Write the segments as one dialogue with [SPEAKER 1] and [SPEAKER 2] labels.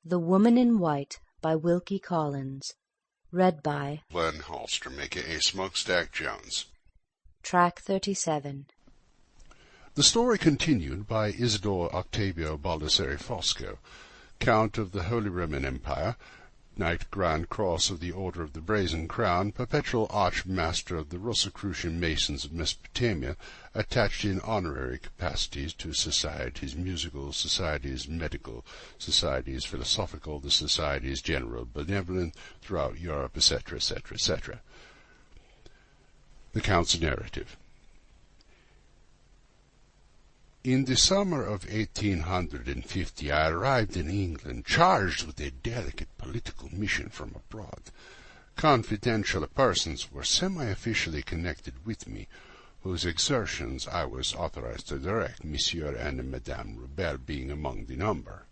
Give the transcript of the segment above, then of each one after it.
[SPEAKER 1] The Woman in White by Wilkie Collins. Read by
[SPEAKER 2] Glenn Hallstrom, a.k.a. Smokestack Jones.
[SPEAKER 1] Track 37.
[SPEAKER 2] The story continued by Isidore Octavio Baldassare Fosco, Count of the Holy Roman Empire, Knight Grand Cross of the Order of the Brazen Crown, Perpetual Archmaster of the Rosicrucian Masons of Mesopotamia, attached in honorary capacities to societies musical, societies medical, societies philosophical, the societies general benevolent throughout Europe, etc., etc., etc. The Count's narrative. In the summer of 1850 I arrived in England, charged with a delicate political mission from abroad. Confidential persons were semi-officially connected with me, whose exertions I was authorized to direct, Monsieur and Madame Rubel being among the number.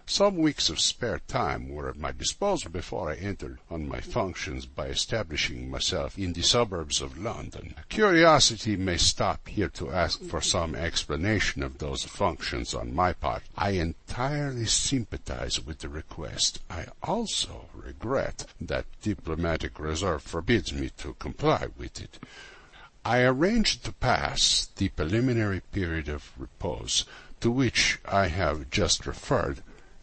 [SPEAKER 2] Some weeks of spare time were at my disposal before I entered on my functions by establishing myself in the suburbs of London. Curiosity may stop here to ask for some explanation of those functions on my part. I entirely sympathize with the request. I also regret that diplomatic reserve forbids me to comply with it. I arranged to pass the preliminary period of repose, to which I have just referred,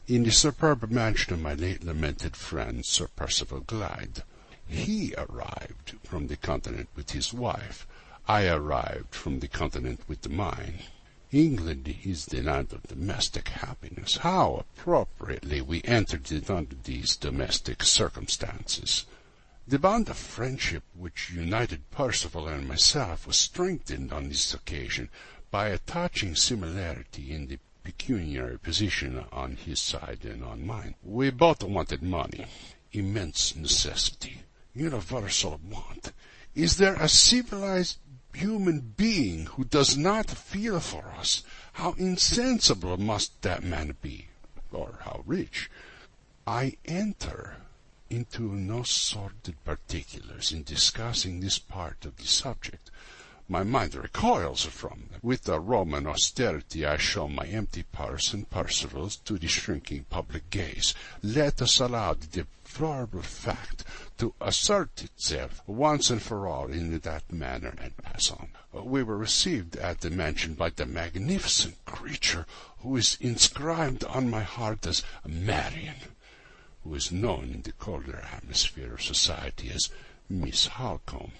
[SPEAKER 2] in the superb mansion of my late lamented friend Sir Percival Glyde. He arrived from the continent with his wife. I arrived from the continent with mine. England is the land of domestic happiness. How appropriately we entered it under these domestic circumstances. The bond of friendship which united Percival and myself was strengthened on this occasion by a touching similarity in the pecuniary position on his side and on mine. We both wanted money, immense necessity, universal want. Is there a civilized human being who does not feel for us? How insensible must that man be, or how rich? I enter into no sordid particulars in discussing this part of the subject. My mind recoils from them. With a Roman austerity I show my empty purse and Percival's to the shrinking public gaze. Let us allow the deplorable fact to assert itself once and for all in that manner and pass on. We were received at the mansion by the magnificent creature who is inscribed on my heart as Marian, who is known in the colder atmosphere of society as Miss Halcombe.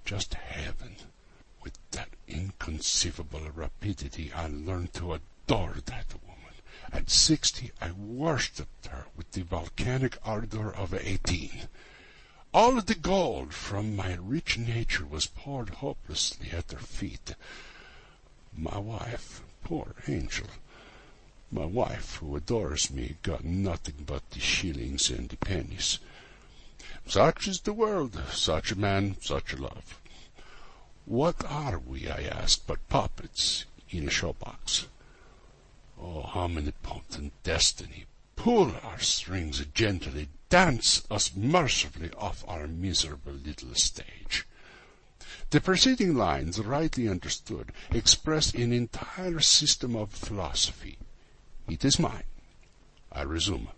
[SPEAKER 2] Just heaven! With that inconceivable rapidity I learned to adore that woman. At 60 I worshipped her with the volcanic ardor of 18. All the gold from my rich nature was poured hopelessly at her feet. My wife, poor angel, my wife who adores me, got nothing but the shillings and the pennies. Such is the world, such a man, such a love. What are we, I ask, but puppets in a showbox? Oh, omnipotent destiny, pull our strings gently, dance us mercifully off our miserable little stage. The preceding lines, rightly understood, express an entire system of philosophy. It is mine. I resume.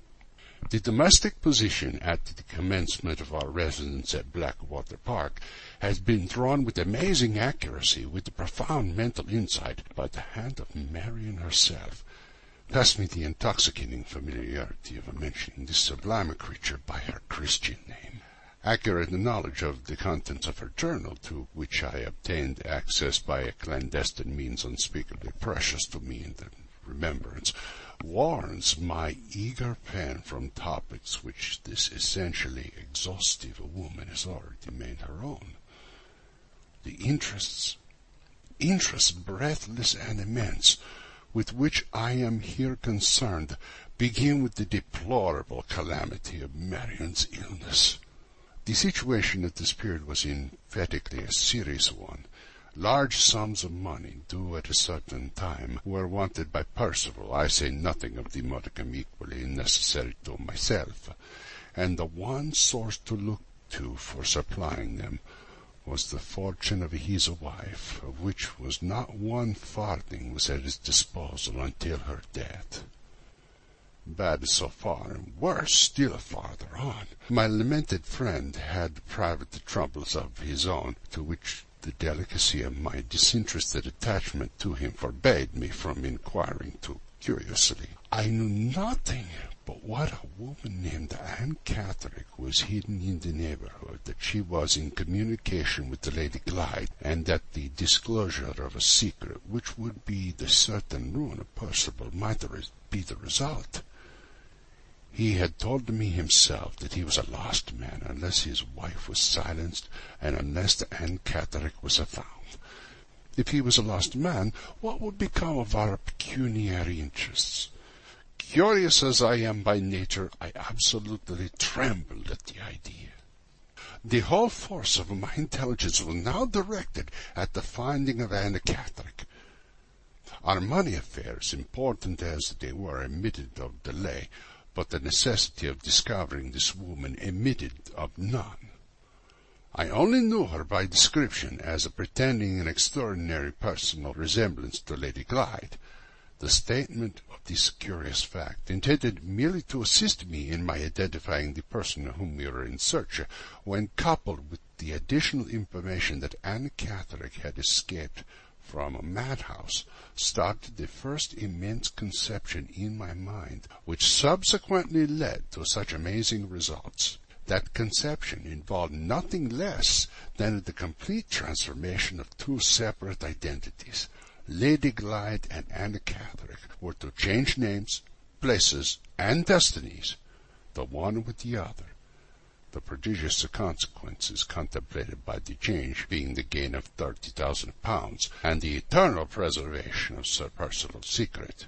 [SPEAKER 2] The domestic position at the commencement of our residence at Blackwater Park has been drawn with amazing accuracy, with profound mental insight, by the hand of Marian herself. Pass me the intoxicating familiarity of mentioning this sublime creature by her Christian name. Accurate knowledge of the contents of her journal, to which I obtained access by a clandestine means unspeakably precious to me in the remembrance, warns my eager pen from topics which this essentially exhaustive woman has already made her own. The interests breathless and immense, with which I am here concerned, begin with the deplorable calamity of Marian's illness. The situation at this period was emphatically a serious one. Large sums of money, due at a certain time, were wanted by Percival. I say nothing of the modicum equally necessary to myself, and the one source to look to for supplying them was the fortune of his wife, of which was not one farthing was at his disposal until her death. bad so far, and worse still farther on. My lamented friend had private troubles of his own, to which the delicacy of my disinterested attachment to him forbade me from inquiring too curiously. I knew nothing but what a woman named Anne Catherick was hidden in the neighborhood, that she was in communication with the Lady Glyde, and that the disclosure of a secret, which would be the certain ruin of Percival, might be the result. He had told me himself that he was a lost man unless his wife was silenced, and unless Anne Catherick was found. If he was a lost man, what would become of our pecuniary interests? Curious as I am by nature, I absolutely trembled at the idea. The whole force of my intelligence was now directed at the finding of Anne Catherick. Our money affairs, important as they were, admitted of delay, but the necessity of discovering this woman admitted of none. I only knew her by description as pretending an extraordinary personal resemblance to Lady Glyde. The statement of this curious fact, intended merely to assist me in my identifying the person of whom we were in search, when coupled with the additional information that Anne Catherick had escaped from a madhouse, started the first immense conception in my mind, which subsequently led to such amazing results. That conception involved nothing less than the complete transformation of two separate identities. Lady Glyde and Anne Catherick were to change names, places, and destinies, the one with the other, the prodigious consequences contemplated by the change being the gain of £30,000 and the eternal preservation of Sir Percival's secret.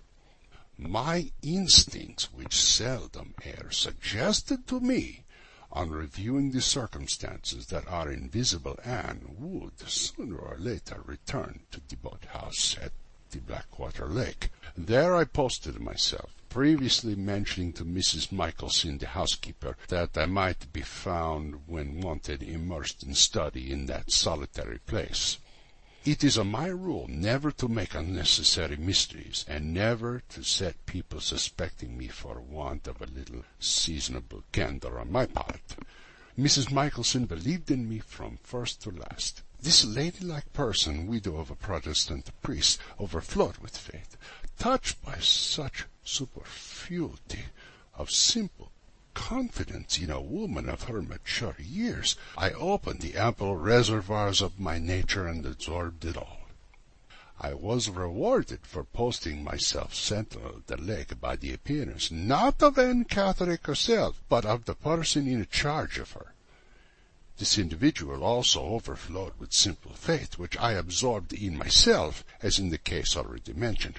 [SPEAKER 2] My instincts, which seldom err, suggested to me, on reviewing the circumstances, that our invisible Anne would, sooner or later, return to the boat-house at the Blackwater Lake. There I posted myself, previously mentioning to Mrs. Michelson, the housekeeper, that I might be found, when wanted, immersed in study in that solitary place. It is my rule never to make unnecessary mysteries, and never to set people suspecting me for want of a little seasonable candor on my part. Mrs. Michelson believed in me from first to last. This ladylike person, widow of a Protestant priest, overflowed with faith, touched by such superfluity of simple confidence in a woman of her mature years. I opened the ample reservoirs of my nature and absorbed it all. I was rewarded for posting myself sentinel of the lake by the appearance, not of Anne Catherick herself, but of the person in charge of her. This individual also overflowed with simple faith, which I absorbed in myself, as in the case already mentioned.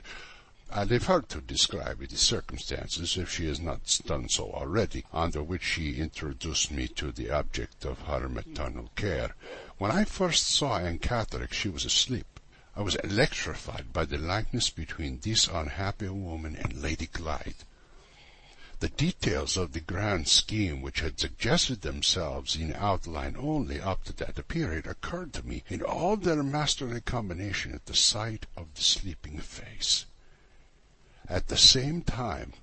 [SPEAKER 2] I leave her to describe the circumstances, if she has not done so already, under which she introduced me to the object of her maternal care. When I first saw Anne Catherick, she was asleep. I was electrified by the likeness between this unhappy woman and Lady Glyde. The details of the grand scheme, which had suggested themselves in outline only up to that period, occurred to me in all their masterly combination at the sight of the sleeping face. At the same time,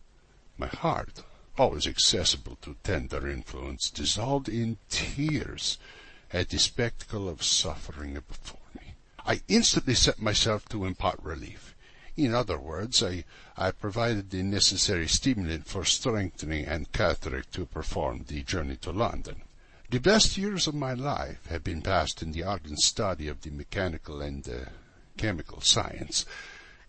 [SPEAKER 2] my heart, always accessible to tender influence, dissolved in tears at the spectacle of suffering before me. I instantly set myself to impart relief. In other words, I provided the necessary stimulant for strengthening Anne Catherick to perform the journey to London. The best years of my life have been passed in the ardent study of the mechanical and chemical science.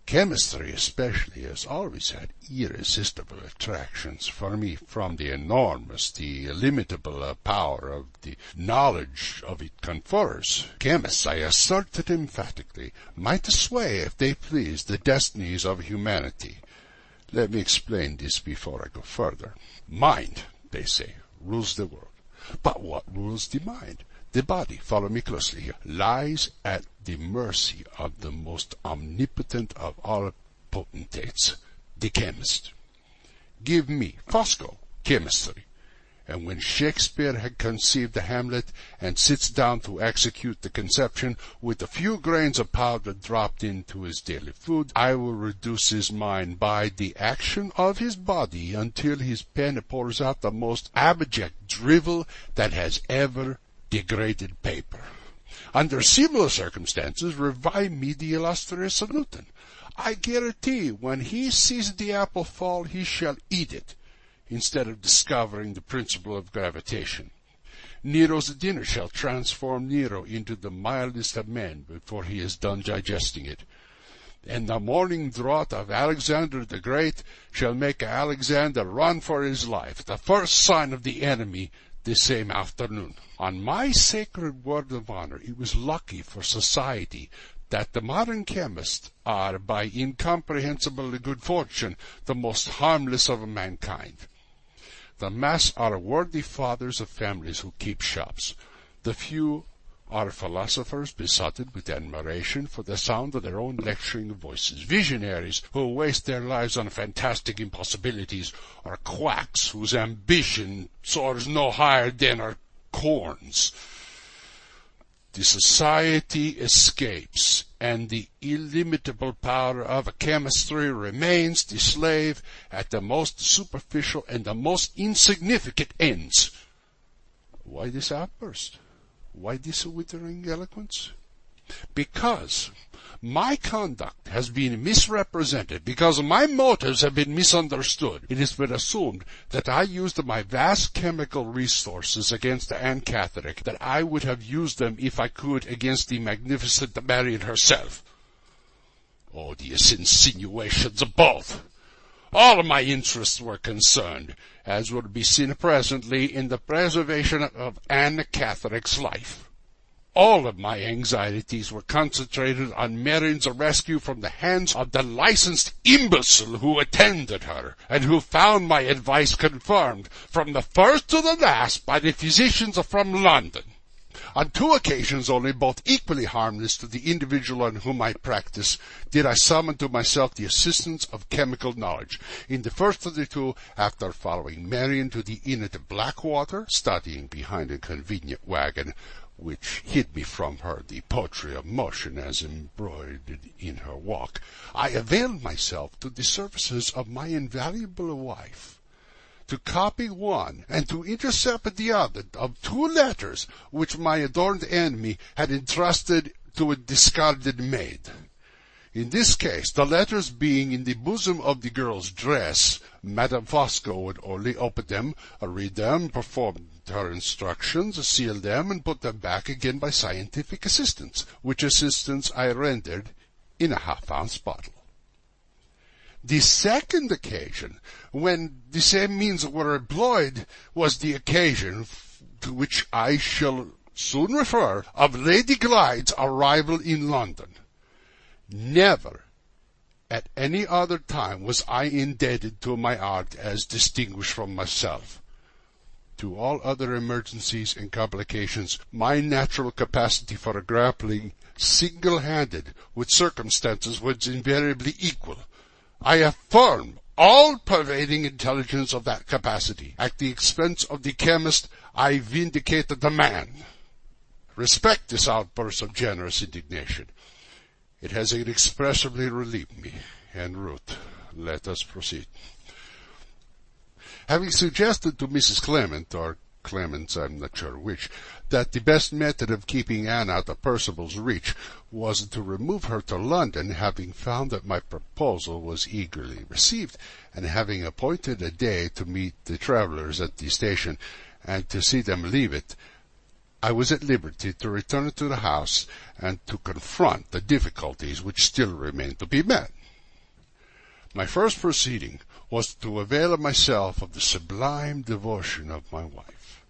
[SPEAKER 2] Chemistry especially has always had irresistible attractions for me from the enormous, the illimitable power of the knowledge of it confers. Chemists, I asserted emphatically, might sway, if they pleased, the destinies of humanity. Let me explain this before I go further. Mind, they say, rules the world. But what rules the mind? The body, follow me closely here, lies at the mercy of the most omnipotent of all potentates, the chemist. Give me, Fosco, chemistry, And when Shakespeare had conceived the Hamlet and sits down to execute the conception with a few grains of powder dropped into his daily food, I will reduce his mind by the action of his body until his pen pours out the most abject drivel that has ever degraded paper. Under similar circumstances, revive me the illustrious Newton. I guarantee when he sees the apple fall, he shall eat it, instead of discovering the principle of gravitation. Nero's dinner shall transform Nero into the mildest of men before he is done digesting it. And the morning draught of Alexander the Great shall make Alexander run for his life, the first sign of the enemy, this same afternoon. On my sacred word of honor, it was lucky for society that the modern chemists are, by incomprehensible good fortune, the most harmless of mankind. The mass are worthy fathers of families who keep shops. The few are philosophers besotted with admiration for the sound of their own lecturing voices, visionaries who waste their lives on fantastic impossibilities, or quacks whose ambition soars no higher than our corns. The society escapes, and the illimitable power of chemistry remains the slave at the most superficial and the most insignificant ends. Why this outburst? Why this withering eloquence? Because my conduct has been misrepresented, because my motives have been misunderstood. It has been assumed that I used my vast chemical resources against Anne Catherick, that I would have used them if I could against the magnificent Marian herself. Odious insinuations of both! All of my interests were concerned, as will be seen presently, in the preservation of Anne Catherick's life. All of my anxieties were concentrated on Marian's rescue from the hands of the licensed imbecile who attended her, and who found my advice confirmed from the first to the last by the physicians from London. On 2 occasions only, both equally harmless to the individual on whom I practice, did I summon to myself the assistance of chemical knowledge. In the first of the 2, after following Marian to the inn at Blackwater, studying behind a convenient wagon, which hid me from her the poetry of motion as embroidered in her walk, I availed myself to the services of my invaluable wife, to copy one and to intercept the other of 2 letters which my adorned enemy had entrusted to a discarded maid. In this case, the letters being in the bosom of the girl's dress, Madame Fosco would only open them, read them, perform her instructions, seal them, and put them back again by scientific assistance, which assistance I rendered in a half-ounce bottle. The second occasion, when the same means were employed, was the occasion to which I shall soon refer, of Lady Glyde's arrival in London. Never at any other time was I indebted to my art as distinguished from myself. To all other emergencies and complications, my natural capacity for grappling single-handed with circumstances was invariably equal. I affirm all-pervading intelligence of that capacity. At the expense of the chemist, I vindicated the man. Respect this outburst of generous indignation. It has inexpressibly relieved me. En route, let us proceed. Having suggested to Mrs. Clement, or Clements, I'm not sure which, that the best method of keeping Anne out of Percival's reach was to remove her to London, having found that my proposal was eagerly received, and having appointed a day to meet the travellers at the station and to see them leave it, I was at liberty to return to the house and to confront the difficulties which still remained to be met. My first proceeding was to avail myself of the sublime devotion of my wife.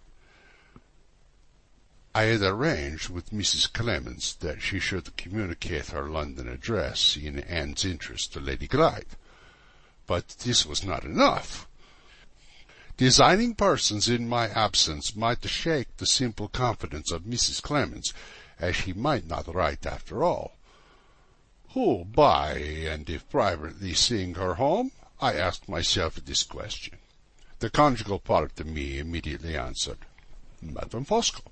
[SPEAKER 2] I had arranged with Mrs. Clements that she should communicate her London address in Anne's interest to Lady Glyde. But this was not enough. Designing persons in my absence might shake the simple confidence of Mrs. Clements, as she might not write after all. Who, by and if privately seeing her home? I asked myself this question. The conjugal part of me immediately answered, Madame Fosco.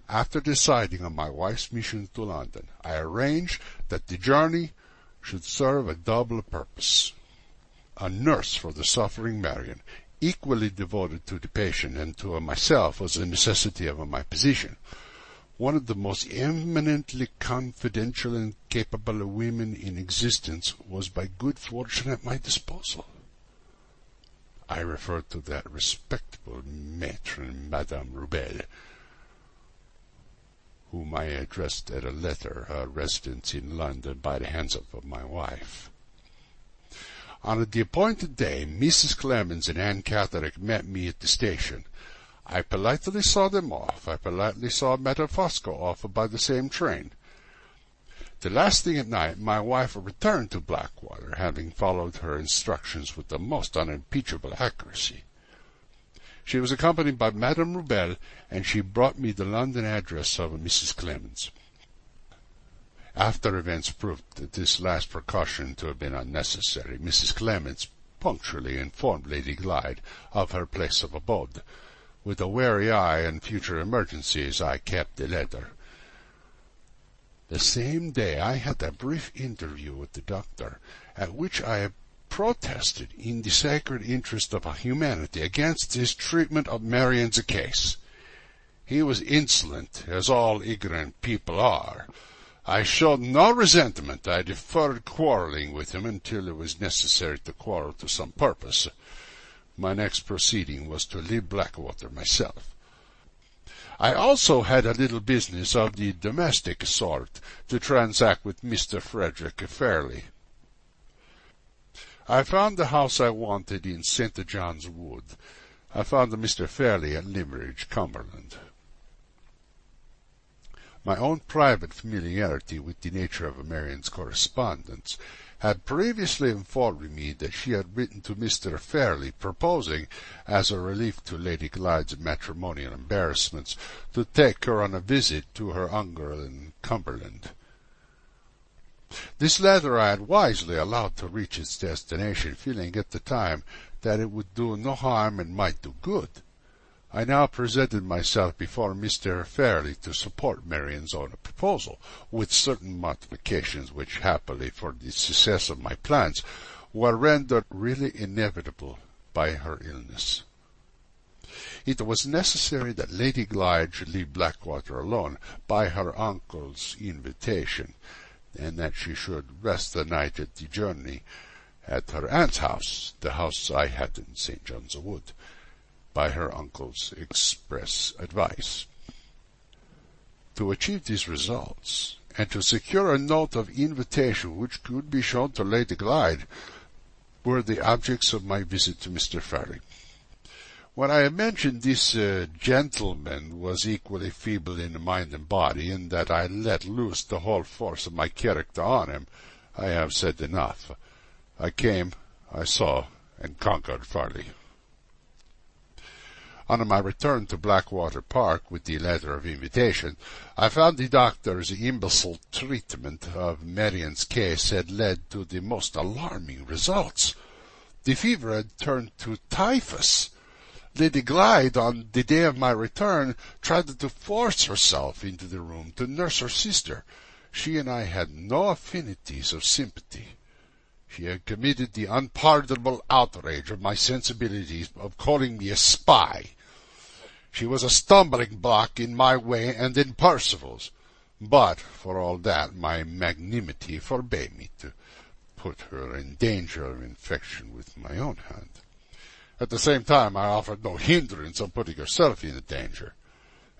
[SPEAKER 2] After deciding on my wife's mission to London, I arranged that the journey should serve a double purpose. A nurse for the suffering Marion, equally devoted to the patient and to myself, was a necessity of my position. One of the most eminently confidential and capable of women in existence was by good fortune at my disposal. I refer to that respectable matron, Madame Rubel, whom I addressed at a letter, her residence in London, by the hands of my wife. On the appointed day, Mrs. Clemens and Anne Catterick met me at the station. I politely saw them off. I politely saw Madame Fosco off by the same train. The last thing at night, my wife returned to Blackwater, having followed her instructions with the most unimpeachable accuracy. She was accompanied by Madame Rubel, and she brought me the London address of Mrs. Clemens. After events proved this last precaution to have been unnecessary, Mrs. Clemens punctually informed Lady Glyde of her place of abode. With a wary eye on future emergencies, I kept the letter. The same day I had a brief interview with the doctor, at which I protested in the sacred interest of humanity against his treatment of Marion's case. He was insolent, as all ignorant people are. I showed no resentment. I deferred quarrelling with him until it was necessary to quarrel to some purpose. My next proceeding was to leave Blackwater myself. I also had a little business of the domestic sort to transact with Mr. Frederick Fairley. I found the house I wanted in St. John's Wood. I found Mr. Fairley at Limmeridge, Cumberland. My own private familiarity with the nature of Marion's correspondence had previously informed me that she had written to Mr. Fairley proposing, as a relief to Lady Glyde's matrimonial embarrassments, to take her on a visit to her uncle in Cumberland. This letter I had wisely allowed to reach its destination, feeling at the time that it would do no harm and might do good. I now presented myself before Mr. Fairley to support Marion's own proposal, with certain modifications which, happily for the success of my plans, were rendered really inevitable by her illness. It was necessary that Lady Glyde should leave Blackwater alone, by her uncle's invitation, and that she should rest the night at the journey at her aunt's house, the house I had in St. John's Wood, by her uncle's express advice. To achieve these results, and to secure a note of invitation which could be shown to Lady Glyde, were the objects of my visit to Mr. Fairley. When I have mentioned this gentleman was equally feeble in mind and body, and that I let loose the whole force of my character on him, I have said enough. I came, I saw, and conquered Farley. On my return to Blackwater Park with the letter of invitation, I found the doctor's imbecile treatment of Marion's case had led to the most alarming results. The fever had turned to typhus. Lady Glyde, on the day of my return, tried to force herself into the room to nurse her sister. She and I had no affinities of sympathy. She had committed the unpardonable outrage of my sensibilities of calling me a spy. She was a stumbling block in my way and in Percival's, but for all that my magnanimity forbade me to put her in danger of infection with my own hand. At the same time, I offered no hindrance on putting herself in danger.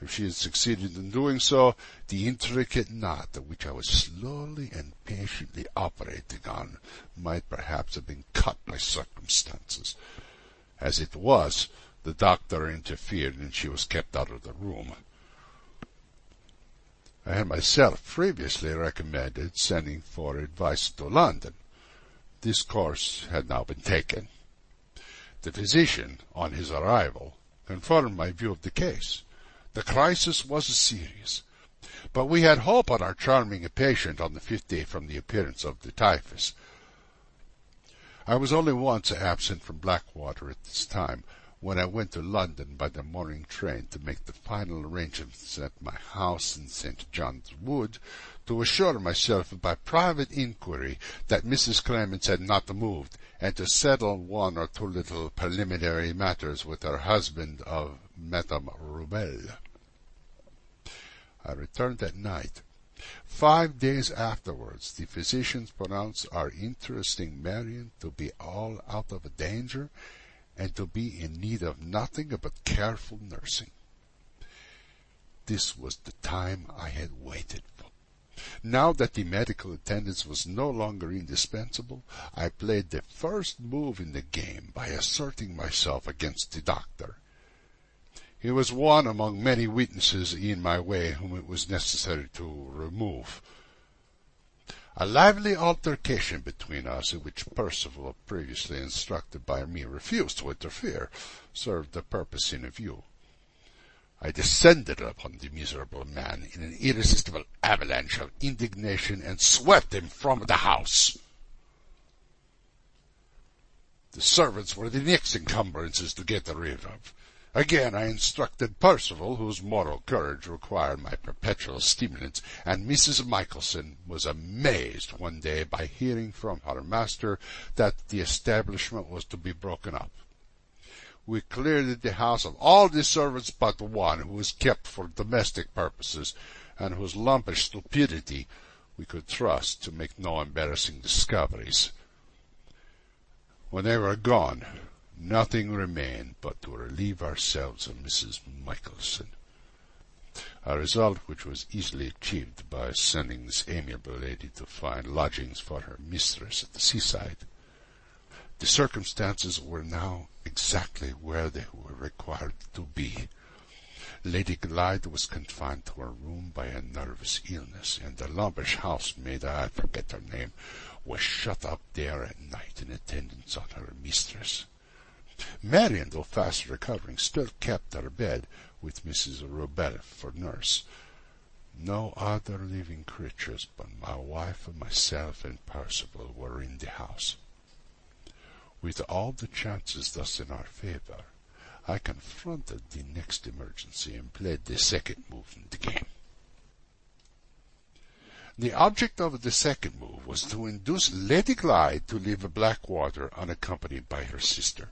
[SPEAKER 2] If she had succeeded in doing so, the intricate knot which I was slowly and patiently operating on might perhaps have been cut by circumstances. As it was, the doctor interfered, and she was kept out of the room. I had myself previously recommended sending for advice to London. This course had now been taken. The physician, on his arrival, confirmed my view of the case. The crisis was serious, but we had hope on our charming patient on the 5th day from the appearance of the typhus. I was only once absent from Blackwater at this time, when I went to London by the morning train to make the final arrangements at my house in St. John's Wood, to assure myself by private inquiry that Mrs. Clemens had not moved, and to settle one or two little preliminary matters with her husband of Madame Rubel. I returned at night. 5 days afterwards, the physicians pronounced our interesting Marian to be all out of danger, and to be in need of nothing but careful nursing. This was the time I had waited for. Now that the medical attendance was no longer indispensable, I played the first move in the game by asserting myself against the doctor. He was one among many witnesses in my way whom it was necessary to remove. A lively altercation between us, in which Percival, previously instructed by me, refused to interfere, served the purpose in view. I descended upon the miserable man in an irresistible avalanche of indignation and swept him from the house. The servants were the next encumbrances to get rid of. Again I instructed Percival, whose moral courage required my perpetual stimulants, and Mrs. Michelson was amazed one day by hearing from her master that the establishment was to be broken up. We cleared the house of all the servants but one, who was kept for domestic purposes, and whose lumpish stupidity we could trust to make no embarrassing discoveries. When they were gone, nothing remained but to relieve ourselves of Mrs. Michelson, a result which was easily achieved by sending this amiable lady to find lodgings for her mistress at the seaside. The circumstances were now exactly where they were required to be. Lady Glyde was confined to her room by a nervous illness, and the lumpish housemaid, I forget her name, was shut up there at night in attendance on her mistress. Marian, though fast recovering, still kept her bed with Mrs. Rubel for nurse. No other living creatures but my wife and myself and Percival were in the house. With all the chances thus in our favour, I confronted the next emergency and played the second move in the game. The object of the second move was to induce Lady Glyde to leave Blackwater unaccompanied by her sister.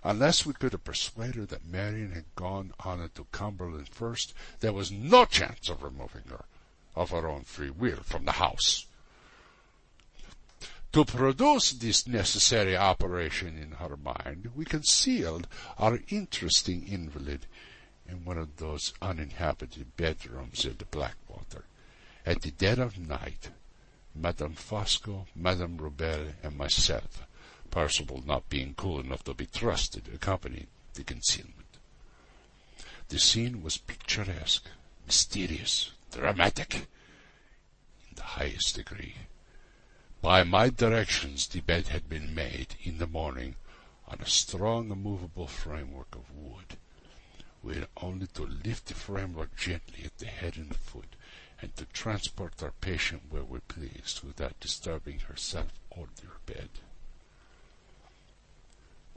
[SPEAKER 2] Unless we could persuade her that Marian had gone on to Cumberland first, there was no chance of removing her, of her own free will, from the house. To produce this necessary operation in her mind, we concealed our interesting invalid in one of those uninhabited bedrooms in the Blackwater. At the dead of night, Madame Fosco, Madame Rubel, and myself, Percival not being cool enough to be trusted, accompanied the concealment. The scene was picturesque, mysterious, dramatic, in the highest degree. By my directions the bed had been made in the morning on a strong immovable framework of wood. We had only to lift the framework gently at the head and foot, and to transport our patient where we pleased without disturbing herself or their bed.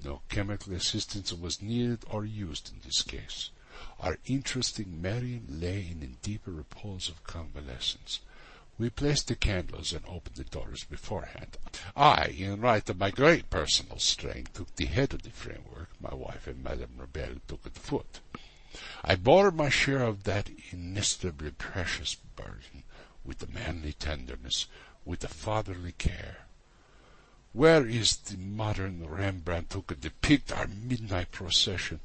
[SPEAKER 2] No chemical assistance was needed or used in this case. Our interesting Marian lay in a deeper repose of convalescence. We placed the candles and opened the doors beforehand. I, in right of my great personal strength, took the head of the framework. My wife and Madame Rebel took the foot. I bore my share of that inestimably precious burden with the manly tenderness, with the fatherly care. Where is the modern Rembrandt who could depict our midnight procession?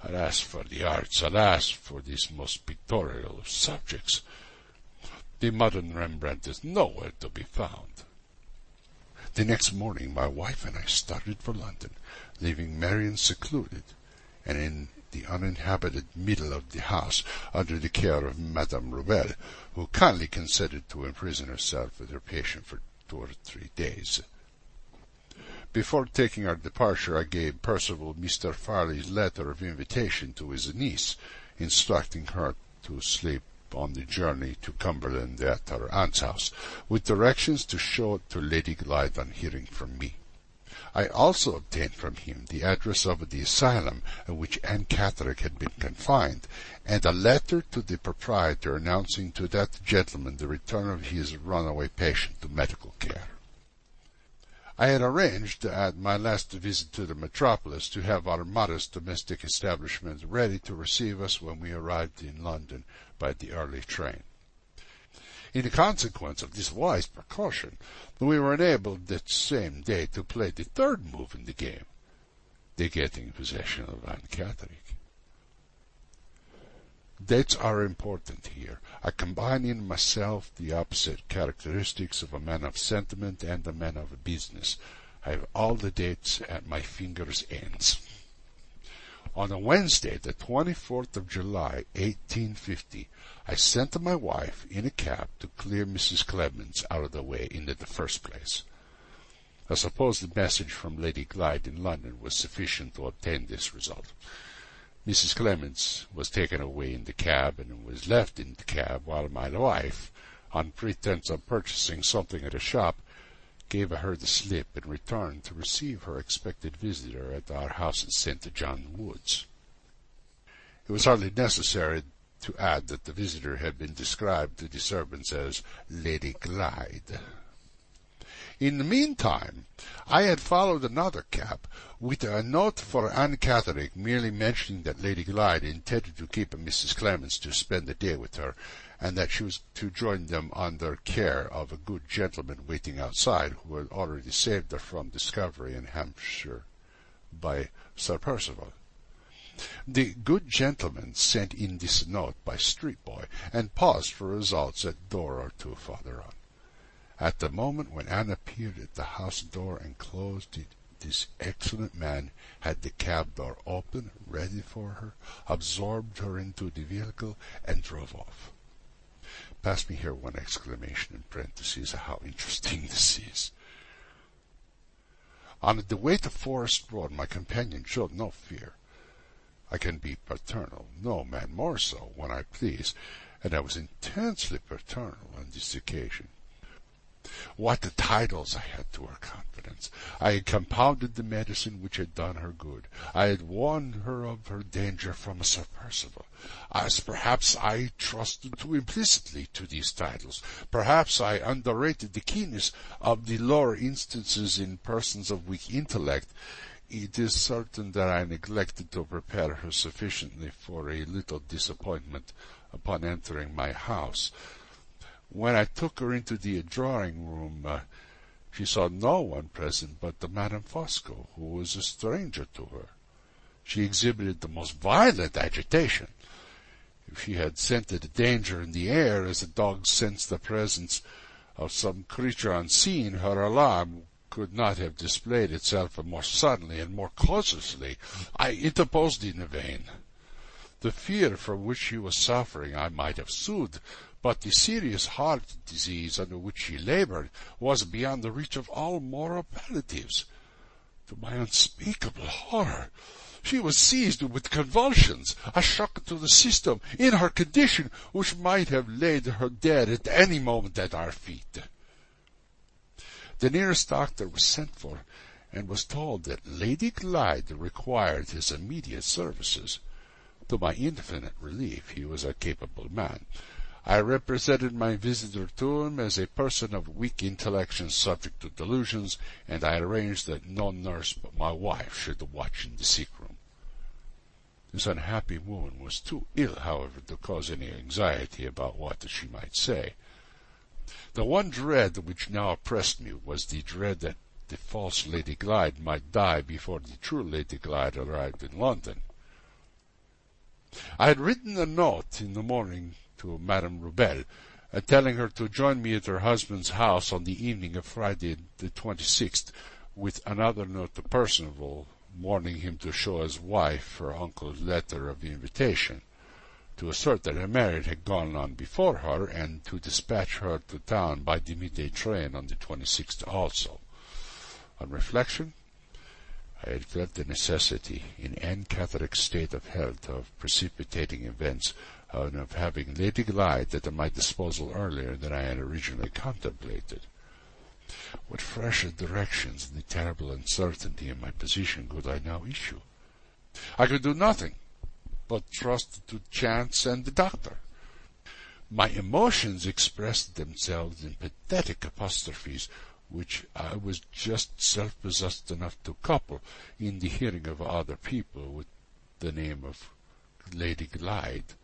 [SPEAKER 2] Alas for the arts, alas for this most pictorial of subjects! The modern Rembrandt is nowhere to be found. The next morning my wife and I started for London, leaving Marian secluded and in the uninhabited middle of the house under the care of Madame Rubel, who kindly consented to imprison herself with her patient for 2 or 3 days. Before taking our departure, I gave Percival Mr. Farley's letter of invitation to his niece, instructing her to sleep on the journey to Cumberland at her aunt's house, with directions to show it to Lady Glyde on hearing from me. I also obtained from him the address of the asylum in which Anne Catherick had been confined, and a letter to the proprietor announcing to that gentleman the return of his runaway patient to medical care. I had arranged, at my last visit to the metropolis, to have our modest domestic establishment ready to receive us when we arrived in London by the early train. In consequence of this wise precaution, we were enabled that same day to play the third move in the game, the getting possession of Anne Catherick. Dates are important here. I combine in myself the opposite characteristics of a man of sentiment and a man of business. I have all the dates at my fingers' ends. On a Wednesday, the 24th of July, 1850, I sent to my wife in a cab to clear Mrs. Clemens out of the way in the first place. I suppose the message from Lady Glyde in London was sufficient to obtain this result. Mrs. Clemens was taken away in the cab and was left in the cab while my wife, on pretence of purchasing something at a shop, gave her the slip and returned to receive her expected visitor at our house in St. John Woods. It was hardly necessary to add that the visitor had been described to the servants as Lady Glyde. In the meantime, I had followed another cab, with a note for Anne Catherick merely mentioning that Lady Glyde intended to keep Mrs. Clemens to spend the day with her, and that she was to join them under care of a good gentleman waiting outside, who had already saved her from discovery in Hampshire by Sir Percival. The good gentleman sent in this note by street boy, and paused for results at a door or two farther on. At the moment when Anne appeared at the house door and closed it, this excellent man had the cab door open, ready for her, absorbed her into the vehicle, and drove off. Pass me here one exclamation in parentheses, how interesting this is. On the way to Forest Road, my companion showed no fear. I can be paternal, no man more so, when I please, and I was intensely paternal on this occasion. What titles I had to her confidence! I had compounded the medicine which had done her good. I had warned her of her danger from Sir Percival. As perhaps I trusted too implicitly to these titles. Perhaps I underrated the keenness of the lower instances in persons of weak intellect. It is certain that I neglected to prepare her sufficiently for a little disappointment upon entering my house. When I took her into the drawing-room, she saw no one present but Madame Fosco, who was a stranger to her. She exhibited the most violent agitation. If she had scented danger in the air, as a dog scents the presence of some creature unseen, her alarm could not have displayed itself more suddenly and more causelessly. I interposed in vain. The fear from which she was suffering I might have soothed, but the serious heart disease under which she labored was beyond the reach of all moral palliatives. To my unspeakable horror, she was seized with convulsions, a shock to the system, in her condition, which might have laid her dead at any moment at our feet. The nearest doctor was sent for, and was told that Lady Glyde required his immediate services. To my infinite relief, he was a capable man. I represented my visitor to him as a person of weak intellection subject to delusions, and I arranged that no nurse but my wife should watch in the sick room. This unhappy woman was too ill, however, to cause any anxiety about what she might say. The one dread which now oppressed me was the dread that the false Lady Glyde might die before the true Lady Glyde arrived in London. I had written a note in the morning to Madame Rubel, telling her to join me at her husband's house on the evening of Friday the 26th, with another note to Percival, warning him to show his wife her uncle's letter of invitation, to assert that her marriage had gone on before her, and to dispatch her to town by the midday train on the 26th also. On reflection, I had felt the necessity, in Anne Catherick's state of health, of precipitating events, and of having Lady Glyde at my disposal earlier than I had originally contemplated. What fresher directions in the terrible uncertainty in my position could I now issue? I could do nothing but trust to chance and the doctor. My emotions expressed themselves in pathetic apostrophes, which I was just self-possessed enough to couple, in the hearing of other people, with the name of Lady Glyde.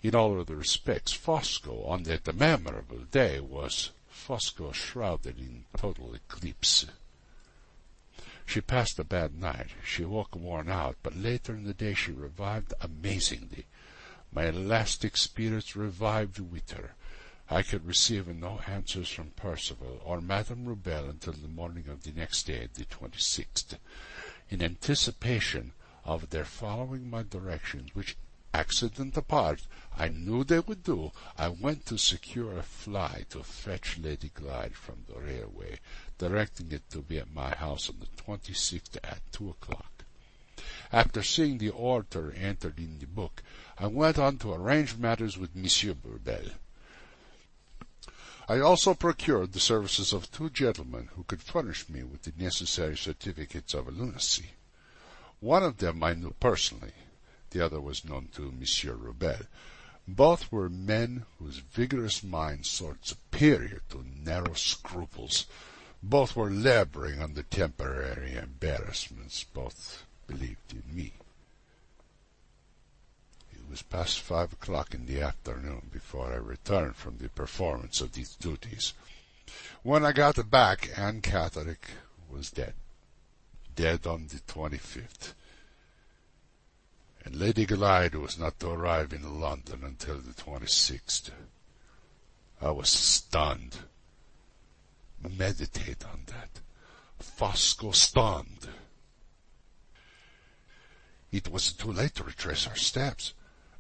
[SPEAKER 2] In all other respects, Fosco, on that memorable day, was Fosco shrouded in total eclipse. She passed a bad night. She woke worn out, but later in the day she revived amazingly. My elastic spirits revived with her. I could receive no answers from Percival or Madame Rubel until the morning of the next day, the 26th. In anticipation of their following my directions, which, accident apart, I knew they would do, I went to secure a fly to fetch Lady Glyde from the railway, directing it to be at my house on the 26th at 2 o'clock. After seeing the order entered in the book, I went on to arrange matters with Monsieur Rubel. I also procured the services of 2 gentlemen who could furnish me with the necessary certificates of lunacy. One of them I knew personally. The other was known to Monsieur Rubel. Both were men whose vigorous minds soared superior to narrow scruples. Both were laboring under temporary embarrassments. Both believed in me. It was past 5 o'clock in the afternoon before I returned from the performance of these duties. When I got back, Anne Catterick was dead. Dead on the 25th. And Lady Glyde was not to arrive in London until the 26th. I was stunned. Meditate on that. Fosco stunned. It was too late to retrace our steps.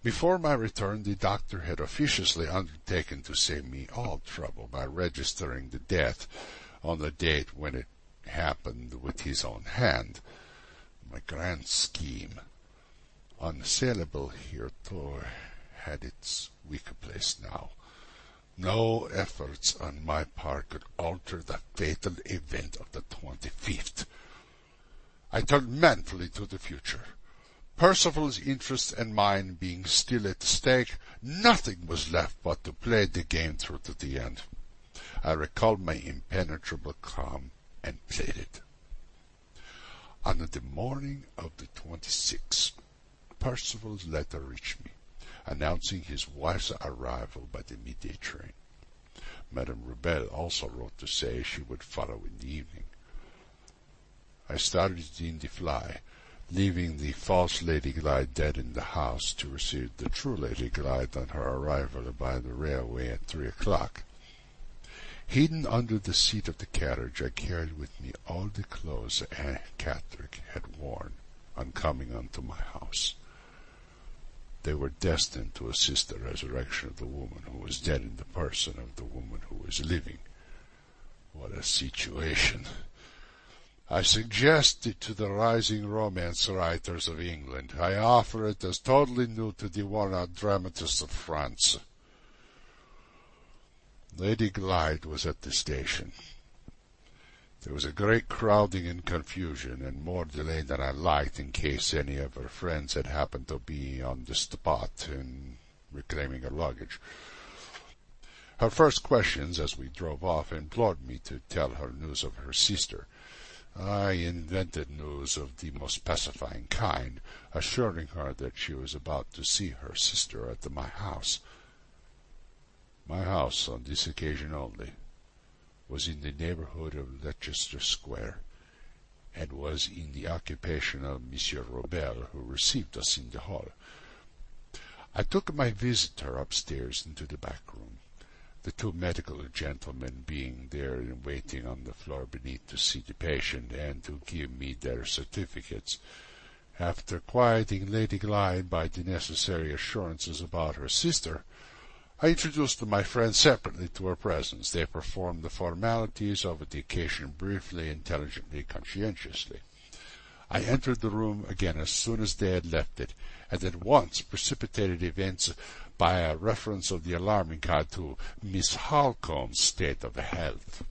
[SPEAKER 2] Before my return, the doctor had officiously undertaken to save me all trouble by registering the death on the date when it happened with his own hand. My grand scheme, unassailable heretofore, had its weaker place now. No efforts on my part could alter the fatal event of the 25th. I turned manfully to the future. Percival's interest and mine being still at stake, nothing was left but to play the game through to the end. I recalled my impenetrable calm and played it. On the morning of the 26th, Percival's letter reached me, announcing his wife's arrival by the midday train. Madame Rubel also wrote to say she would follow in the evening. I started in the fly, leaving the false Lady Glyde dead in the house to receive the true Lady Glyde on her arrival by the railway at 3 o'clock. Hidden under the seat of the carriage, I carried with me all the clothes Anne Catterick had worn on coming unto my house. They were destined to assist the resurrection of the woman who was dead in the person of the woman who was living. What a situation! I suggest it to the rising romance writers of England. I offer it as totally new to the worn-out dramatists of France. Lady Glyde was at the station. There was a great crowding and confusion, and more delay than I liked in case any of her friends had happened to be on the spot in reclaiming her luggage. Her first questions, as we drove off, implored me to tell her news of her sister. I invented news of the most pacifying kind, assuring her that she was about to see her sister at my house. My house, on this occasion only, was in the neighborhood of Leicester Square, and was in the occupation of Monsieur Rubel, who received us in the hall. I took my visitor upstairs into the back room, the 2 medical gentlemen being there and waiting on the floor beneath to see the patient and to give me their certificates. After quieting Lady Glyde by the necessary assurances about her sister, I introduced my friends separately to her presence. They performed the formalities of the occasion briefly, intelligently, conscientiously. I entered the room again as soon as they had left it, and at once precipitated events by a reference of the alarming card to Miss Holcomb's state of health.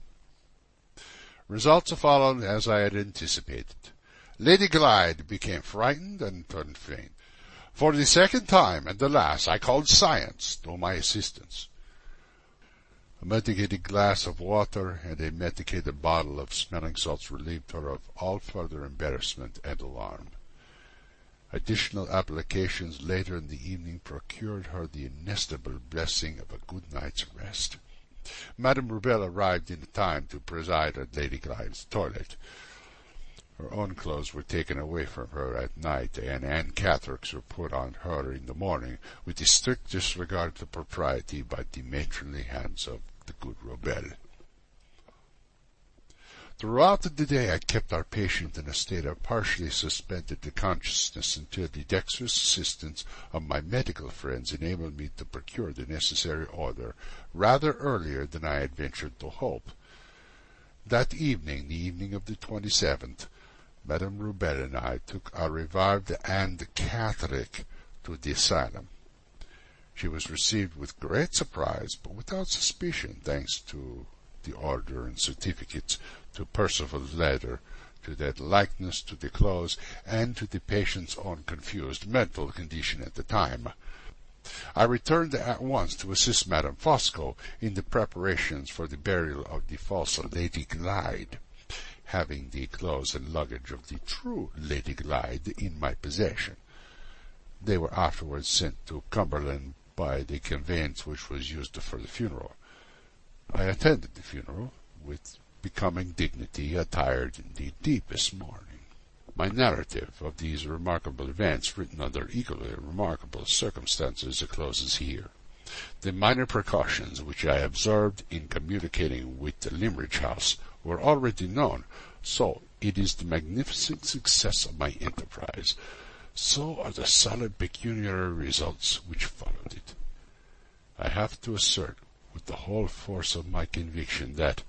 [SPEAKER 2] Results followed as I had anticipated. Lady Glyde became frightened and turned faint. For the second time and the last, I called science to my assistance. A medicated glass of water and a medicated bottle of smelling salts relieved her of all further embarrassment and alarm. Additional applications later in the evening procured her the inestimable blessing of a good night's rest. Madame Rubel arrived in time to preside at Lady Glyde's toilet. Her own clothes were taken away from her at night, and Anne Catherick's were put on her in the morning, with the strict disregard to propriety by the matronly hands of the good Rubel. Throughout the day I kept our patient in a state of partially suspended consciousness until the dexterous assistance of my medical friends enabled me to procure the necessary order rather earlier than I had ventured to hope. That evening, the evening of the 27th, Madame Rubel and I took our revived Anne Catherick to the asylum. She was received with great surprise, but without suspicion, thanks to the order and certificates, to Percival's letter, to that likeness to the clothes, and to the patient's own confused mental condition at the time. I returned at once to assist Madame Fosco in the preparations for the burial of the false Lady Glyde, having the clothes and luggage of the true Lady Glyde in my possession. They were afterwards sent to Cumberland by the conveyance which was used for the funeral. I attended the funeral with becoming dignity, attired in the deepest mourning. My narrative of these remarkable events, written under equally remarkable circumstances, closes here. The minor precautions which I observed in communicating with the Limerick House were already known, so it is the magnificent success of my enterprise, so are the solid pecuniary results which followed it. I have to assert with the whole force of my conviction that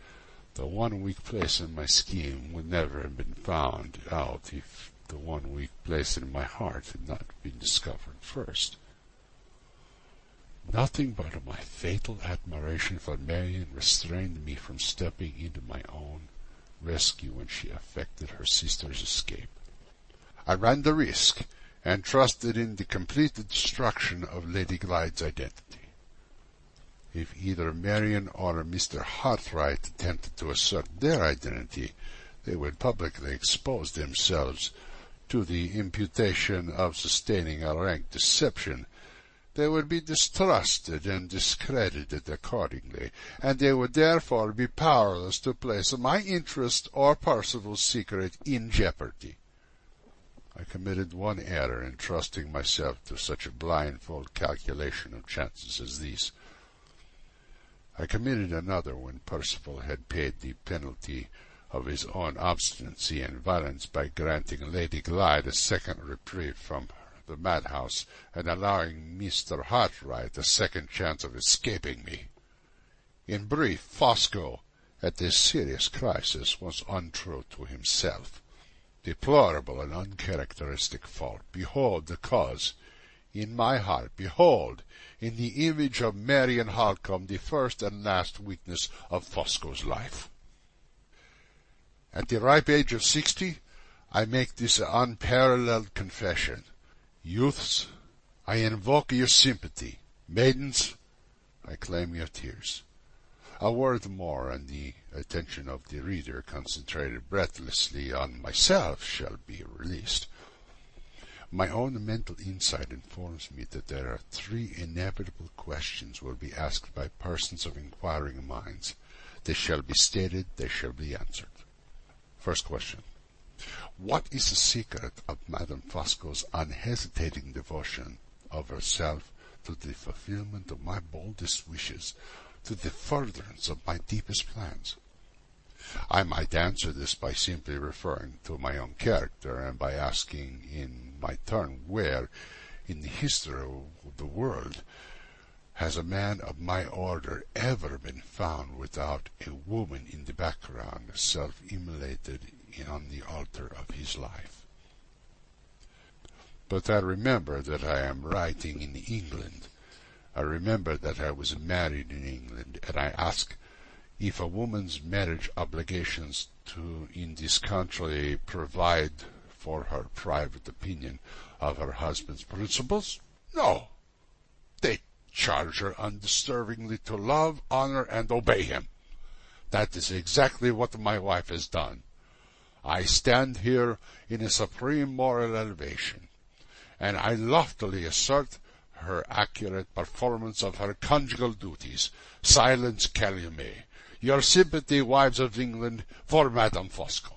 [SPEAKER 2] the one weak place in my scheme would never have been found out if the one weak place in my heart had not been discovered first. Nothing but my fatal admiration for Marian restrained me from stepping into my own rescue when she effected her sister's escape. I ran the risk, and trusted in the complete destruction of Lady Glyde's identity. If either Marian or Mr. Hartright attempted to assert their identity, they would publicly expose themselves to the imputation of sustaining a rank deception. They would be distrusted and discredited accordingly, and they would therefore be powerless to place my interest or Percival's secret in jeopardy. I committed one error in trusting myself to such a blindfold calculation of chances as these. I committed another when Percival had paid the penalty of his own obstinacy and violence by granting Lady Glyde a second reprieve from the madhouse, and allowing Mr. Hartright a second chance of escaping me. In brief, Fosco, at this serious crisis, was untrue to himself. Deplorable and uncharacteristic fault. Behold the cause. In my heart, behold, in the image of Marian Holcomb, the first and last weakness of Fosco's life. At the ripe age of 60, I make this unparalleled confession. Youths, I invoke your sympathy. Maidens, I claim your tears. A word more, and the attention of the reader, concentrated breathlessly on myself, shall be released. My own mental insight informs me that there are 3 inevitable questions will be asked by persons of inquiring minds. They shall be stated, they shall be answered. First question. What is the secret of Madame Fosco's unhesitating devotion of herself to the fulfillment of my boldest wishes, to the furtherance of my deepest plans? I might answer this by simply referring to my own character, and by asking in my turn where, in the history of the world, has a man of my order ever been found without a woman in the background, self-immolated on the altar of his life? But I remember that I am writing in England, I remember that I was married in England, and I asked if a woman's marriage obligations in this country provide for her private opinion of her husband's principles. No, they charge her undisturbingly to love, honor, and obey him. That is exactly what my wife has done. I stand here in a supreme moral elevation, and I loftily assert her accurate performance of her conjugal duties. Silence calumet. Your sympathy, wives of England, for Madame Fosco.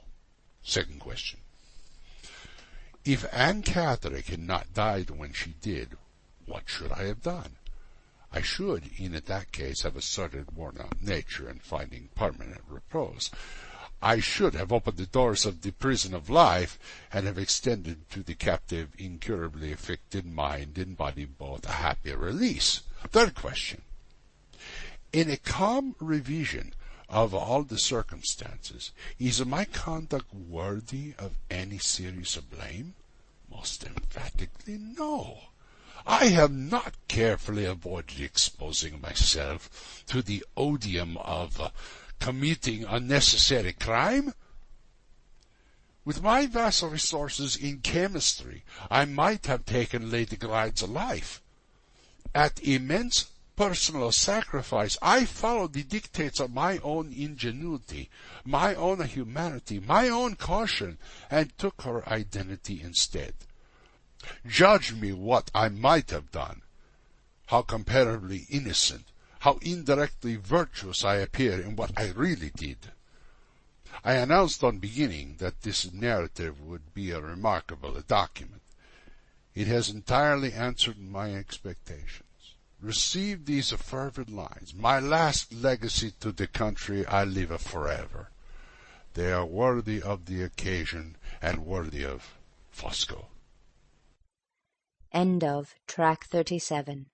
[SPEAKER 2] Second question. If Anne Catherine had not died when she did, what should I have done? I should, in that case, have asserted worn-out nature and finding permanent repose. I should have opened the doors of the prison of life, and have extended to the captive, incurably afflicted mind and body both a happy release. Third question. In a calm revision of all the circumstances, is my conduct worthy of any serious blame? Most emphatically no. I have not carefully avoided exposing myself to the odium of committing unnecessary crime. With my vast resources in chemistry, I might have taken Lady Glyde's life. At immense personal sacrifice, I followed the dictates of my own ingenuity, my own humanity, my own caution, and took her identity instead. Judge me what I might have done, how comparatively innocent, how indirectly virtuous I appear in what I really did. I announced on beginning that this narrative would be a remarkable document. It has entirely answered my expectations. Receive these fervid lines, my last legacy to the country I live forever. They are worthy of the occasion and worthy of Fosco.
[SPEAKER 1] End of Track 37.